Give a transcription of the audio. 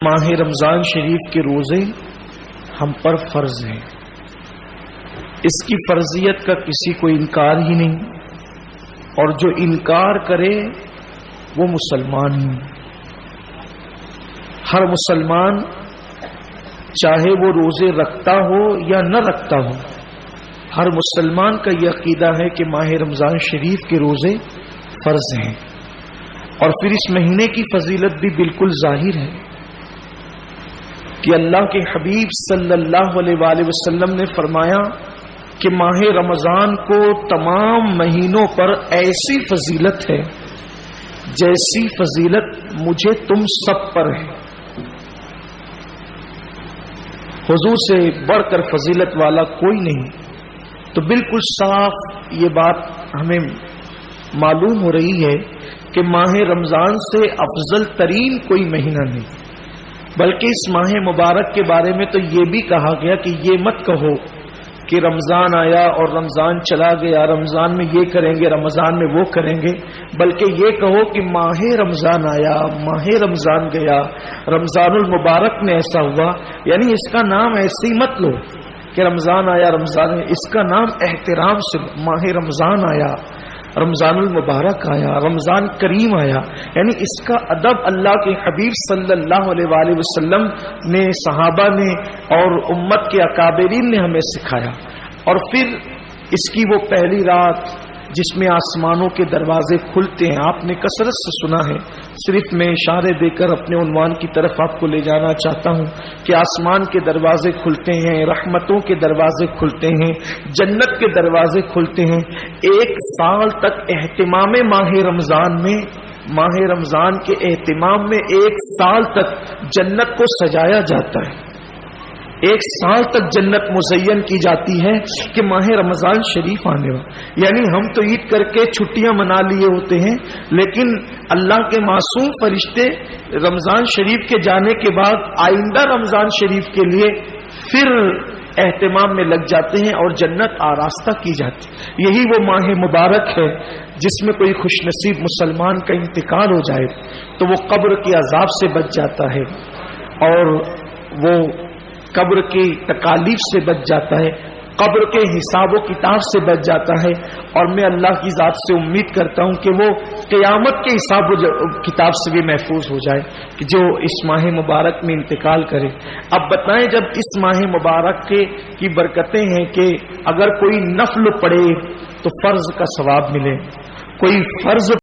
ماہ رمضان شریف کے روزے ہم پر فرض ہیں، اس کی فرضیت کا کسی کو انکار ہی نہیں، اور جو انکار کرے وہ مسلمان ہی نہیں۔ ہر مسلمان چاہے وہ روزے رکھتا ہو یا نہ رکھتا ہو، ہر مسلمان کا یہ عقیدہ ہے کہ ماہ رمضان شریف کے روزے فرض ہیں، اور پھر اس مہینے کی فضیلت بھی بالکل ظاہر ہے کہ اللہ کے حبیب صلی اللہ علیہ وآلہ وسلم نے فرمایا کہ ماہ رمضان کو تمام مہینوں پر ایسی فضیلت ہے جیسی فضیلت مجھے تم سب پر ہے۔ حضور سے بڑھ کر فضیلت والا کوئی نہیں، تو بالکل صاف یہ بات ہمیں معلوم ہو رہی ہے کہ ماہ رمضان سے افضل ترین کوئی مہینہ نہیں، بلکہ اس ماہ مبارک کے بارے میں تو یہ بھی کہا گیا کہ یہ مت کہو کہ رمضان آیا اور رمضان چلا گیا، رمضان میں یہ کریں گے، رمضان میں وہ کریں گے، بلکہ یہ کہو کہ ماہ رمضان آیا، ماہ رمضان گیا، رمضان المبارک میں ایسا ہوا، یعنی اس کا نام ایسے ہی مت لو کہ رمضان آیا رمضان ہے، اس کا نام احترام سے ماہ رمضان آیا، رمضان المبارک آیا، رمضان کریم آیا، یعنی اس کا ادب اللہ کے حبیب صلی اللہ علیہ وآلہ وسلم نے، صحابہ نے اور امت کے اکابرین نے ہمیں سکھایا۔ اور پھر اس کی وہ پہلی رات جس میں آسمانوں کے دروازے کھلتے ہیں، آپ نے کثرت سے سنا ہے، صرف میں اشارے دے کر اپنے عنوان کی طرف آپ کو لے جانا چاہتا ہوں کہ آسمان کے دروازے کھلتے ہیں، رحمتوں کے دروازے کھلتے ہیں، جنت کے دروازے کھلتے ہیں۔ ایک سال تک اہتمام ماہ رمضان میں، ماہ رمضان کے اہتمام میں ایک سال تک جنت کو سجایا جاتا ہے، ایک سال تک جنت مزین کی جاتی ہے کہ ماہ رمضان شریف آنے والا، یعنی ہم تو عید کر کے چھٹیاں منا لیے ہوتے ہیں، لیکن اللہ کے معصوم فرشتے رمضان شریف کے جانے کے بعد آئندہ رمضان شریف کے لیے پھر اہتمام میں لگ جاتے ہیں اور جنت آراستہ کی جاتی ہے۔ یہی وہ ماہ مبارک ہے جس میں کوئی خوش نصیب مسلمان کا انتقال ہو جائے تو وہ قبر کے عذاب سے بچ جاتا ہے، اور وہ قبر کی تکالیف سے بچ جاتا ہے، قبر کے حساب و کتاب سے بچ جاتا ہے، اور میں اللہ کی ذات سے امید کرتا ہوں کہ وہ قیامت کے حساب و کتاب سے بھی محفوظ ہو جائے کہ جو اس ماہ مبارک میں انتقال کرے۔ اب بتائیں، جب اس ماہ مبارک کی برکتیں ہیں کہ اگر کوئی نفل پڑے تو فرض کا ثواب ملے، کوئی فرض